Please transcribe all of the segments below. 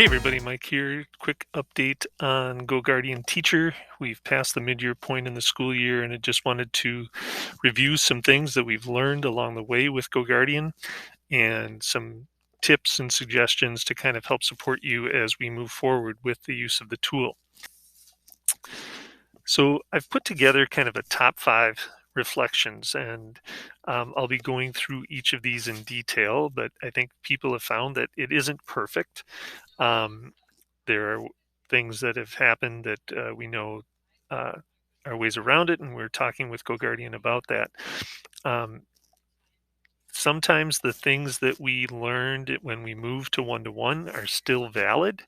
everybody, Mike here. Quick update on GoGuardian Teacher. We've passed the mid-year point in the school year, and I just wanted to review some things that we've learned along the way with GoGuardian and some tips and suggestions to kind of help support you as we move forward with the use of the tool. So I've put together kind of a top 5 reflections, and I'll be going through each of these in detail, but I think people have found that it isn't perfect. Um, there are things that have happened that we know uh, are ways around it, and we're talking with GoGuardian about that. Um, Sometimes the things that we learned when we moved to one-to-one are still valid,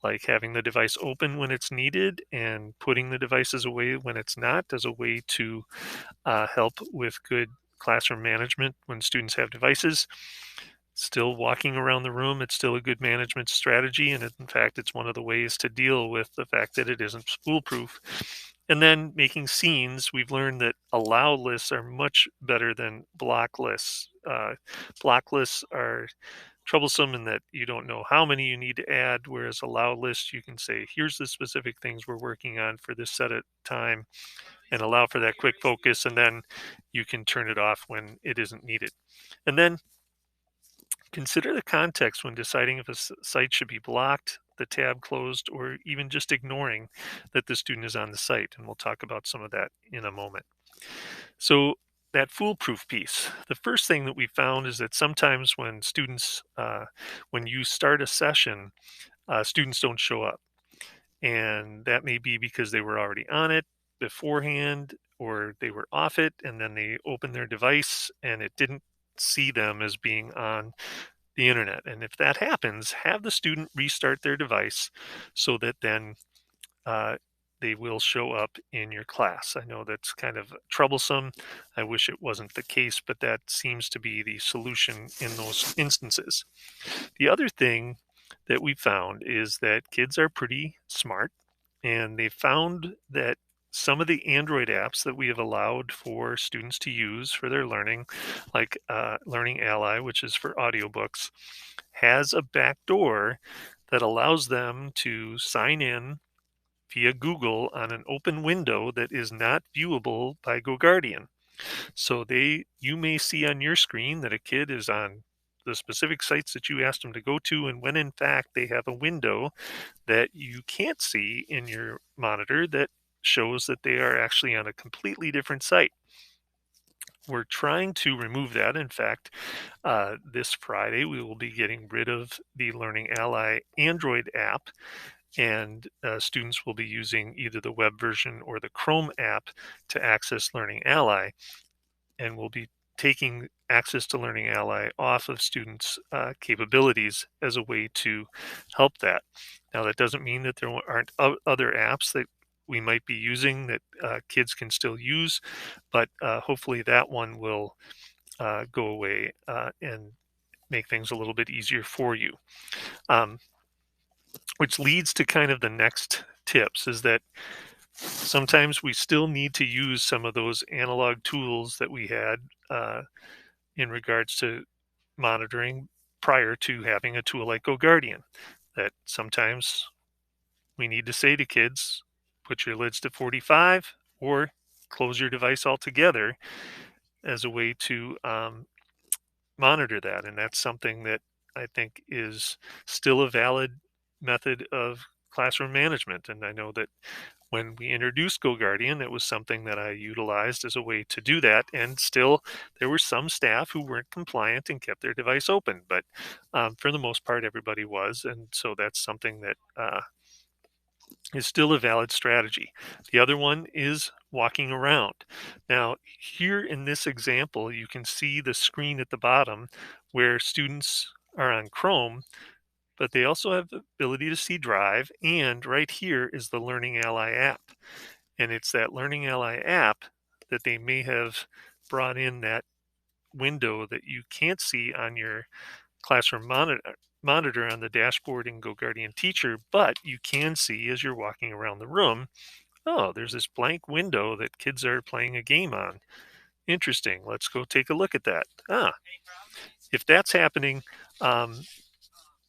like having the device open when it's needed and putting the devices away when it's not as a way to help with good classroom management when students have devices. Still walking around the room, it's still a good management strategy. And in fact, it's one of the ways to deal with the fact that it isn't foolproof. And then making scenes, we've learned that allow lists are much better than block lists. Block lists are troublesome in that you don't know how many you need to add, whereas allow lists, you can say, here's the specific things we're working on for this set of time and allow for that quick focus. And then you can turn it off when it isn't needed. And then consider the context when deciding if a site should be blocked, the tab closed, or even just ignoring that the student is on the site. And we'll talk about some of that in a moment. So that foolproof piece, the first thing that we found is that sometimes when when you start a session, students don't show up. And that may be because they were already on it beforehand or they were off it and then they opened their device and it didn't see them as being on the internet. And if that happens, have the student restart their device so that then uh, they will show up in your class. I know that's kind of troublesome. I wish it wasn't the case, but that seems to be the solution in those instances. The other thing that we found is that kids are pretty smart, and they found that some of the Android apps that we have allowed for students to use for their learning, like Learning Ally, which is for audiobooks, has a backdoor that allows them to sign in via Google on an open window that is not viewable by GoGuardian. So you may see on your screen that a kid is on the specific sites that you asked them to go to, and when in fact they have a window that you can't see in your monitor that shows that they are actually on a completely different site. We're trying to remove that. In fact, this Friday we will be getting rid of the Learning Ally Android app, and students will be using either the web version or the Chrome app to access Learning Ally, and we'll be taking access to Learning Ally off of students' capabilities as a way to help that. Now, that doesn't mean that there aren't other apps that we might be using that kids can still use, but hopefully that one will go away and make things a little bit easier for you. Um, which leads to kind of the next tips is that sometimes we still need to use some of those analog tools that we had in regards to monitoring prior to having a tool like GoGuardian. That sometimes we need to say to kids, put your lids to 45 or close your device altogether as a way to monitor that. And that's something that I think is still a valid method of classroom management. And I know that when we introduced GoGuardian, it was something that I utilized as a way to do that. And still, there were some staff who weren't compliant and kept their device open. But for the most part, everybody was. And so that's something that is still a valid strategy. The other one is walking around. Now, here in this example, you can see the screen at the bottom where students are on Chrome, but they also have the ability to see Drive. And right here is the Learning Ally app. And it's that Learning Ally app that they may have brought in that window that you can't see on your classroom monitor on the dashboard in GoGuardian Teacher, but you can see as you're walking around the room, oh, there's this blank window that kids are playing a game on. Interesting. Let's go take a look at that. If that's happening, um,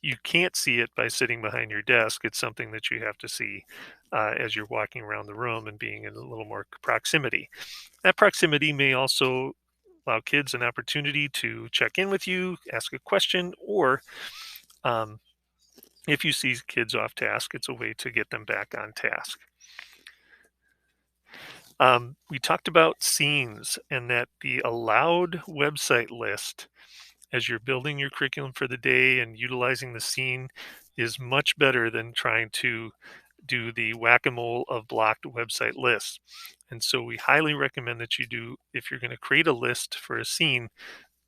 you can't see it by sitting behind your desk. It's something that you have to see as you're walking around the room and being in a little more proximity. That proximity may also allow kids an opportunity to check in with you, ask a question, or um, if you see kids off task, it's a way to get them back on task. We talked about scenes and that the allowed website list as you're building your curriculum for the day and utilizing the scene is much better than trying to do the whack-a-mole of blocked website lists. And so we highly recommend that you do, if you're going to create a list for a scene,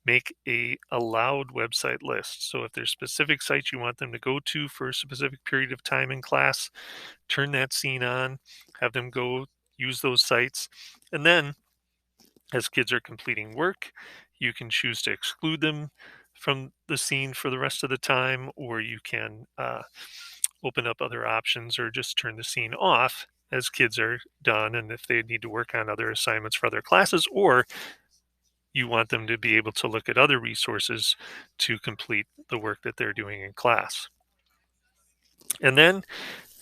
make a allowed website list. So if there's specific sites you want them to go to for a specific period of time in class, turn that scene on, have them go use those sites. And then as kids are completing work, you can choose to exclude them from the scene for the rest of the time, or you can open up other options or just turn the scene off as kids are done and if they need to work on other assignments for other classes, or you want them to be able to look at other resources to complete the work that they're doing in class. And then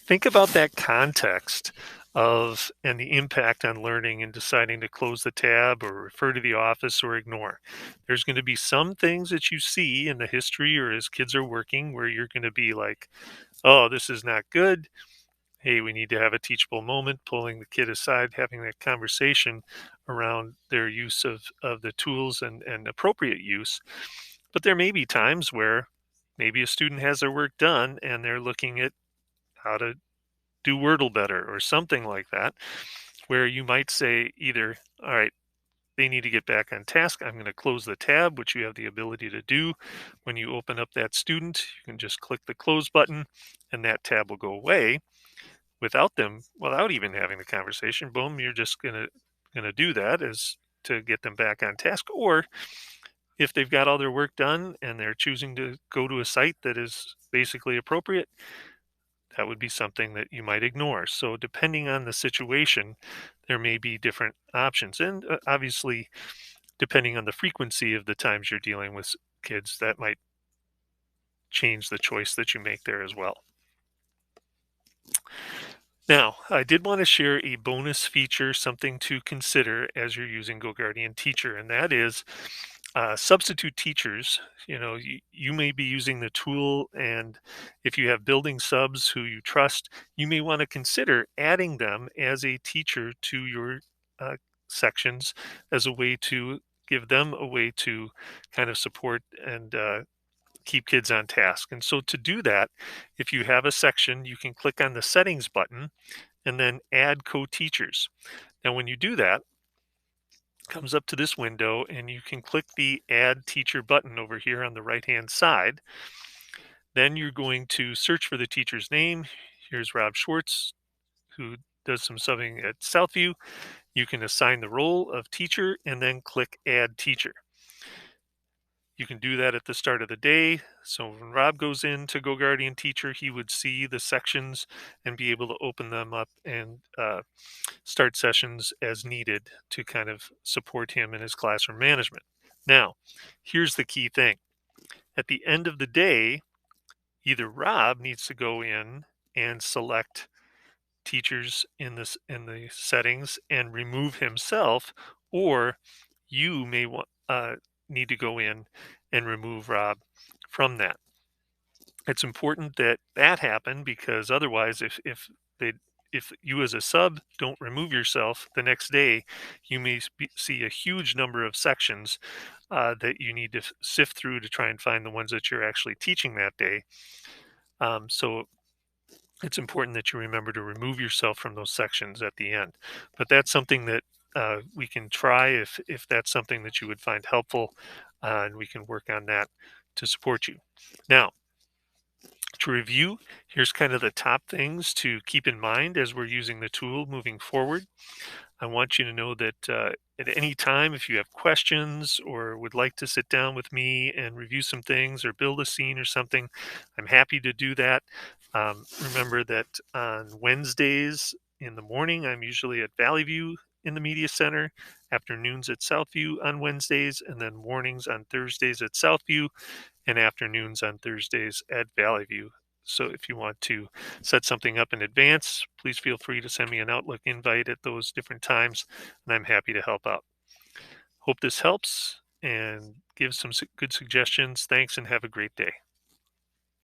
think about that context of and the impact on learning and deciding to close the tab or refer to the office or ignore. There's going to be some things that you see in the history or as kids are working where you're going to be like, oh, this is not good. Hey, we need to have a teachable moment, pulling the kid aside, having that conversation around their use of the tools and appropriate use. But there may be times where maybe a student has their work done and they're looking at how to do Wordle better or something like that, where you might say either, all right, they need to get back on task. I'm going to close the tab, which you have the ability to do. When you open up that student, you can just click the close button and that tab will go away without even having the conversation. Boom, you're just gonna do that as to get them back on task. Or if they've got all their work done and they're choosing to go to a site that is basically appropriate, that would be something that you might ignore. So depending on the situation, there may be different options. And obviously, depending on the frequency of the times you're dealing with kids, that might change the choice that you make there as well. Now, I did want to share a bonus feature, something to consider as you're using GoGuardian Teacher, and that is substitute teachers. You may be using the tool, and if you have building subs who you trust, you may want to consider adding them as a teacher to your uh, sections as a way to give them a way to kind of support and keep kids on task. And so to do that, if you have a section, you can click on the settings button and then add co-teachers. Now, when you do that, it comes up to this window and you can click the add teacher button over here on the right hand side. Then you're going to search for the teacher's name. Here's Rob Schwartz, who does some subbing at Southview. You can assign the role of teacher and then click add teacher. You can do that at the start of the day. So when Rob goes into GoGuardian Teacher, he would see the sections and be able to open them up and start sessions as needed to kind of support him in his classroom management. Now, here's the key thing. At the end of the day, either Rob needs to go in and select teachers in the settings and remove himself, or you may need to go in and remove Rob from that. It's important that that happen because otherwise, they if you as a sub don't remove yourself the next day, you may see a huge number of sections that you need to sift through to try and find the ones that you're actually teaching that day. So it's important that you remember to remove yourself from those sections at the end. But that's something that we can try if that's something that you would find helpful, and we can work on that to support you. Now, to review, here's kind of the top things to keep in mind as we're using the tool moving forward. I want you to know that at any time, if you have questions or would like to sit down with me and review some things or build a scene or something, I'm happy to do that. Remember that on Wednesdays in the morning, I'm usually at Valley View in the Media Center, afternoons at Southview on Wednesdays, and then mornings on Thursdays at Southview. and afternoons on Thursdays at Valley View. So if you want to set something up in advance, please feel free to send me an Outlook invite at those different times, and I'm happy to help out. Hope this helps and gives some good suggestions. Thanks and have a great day.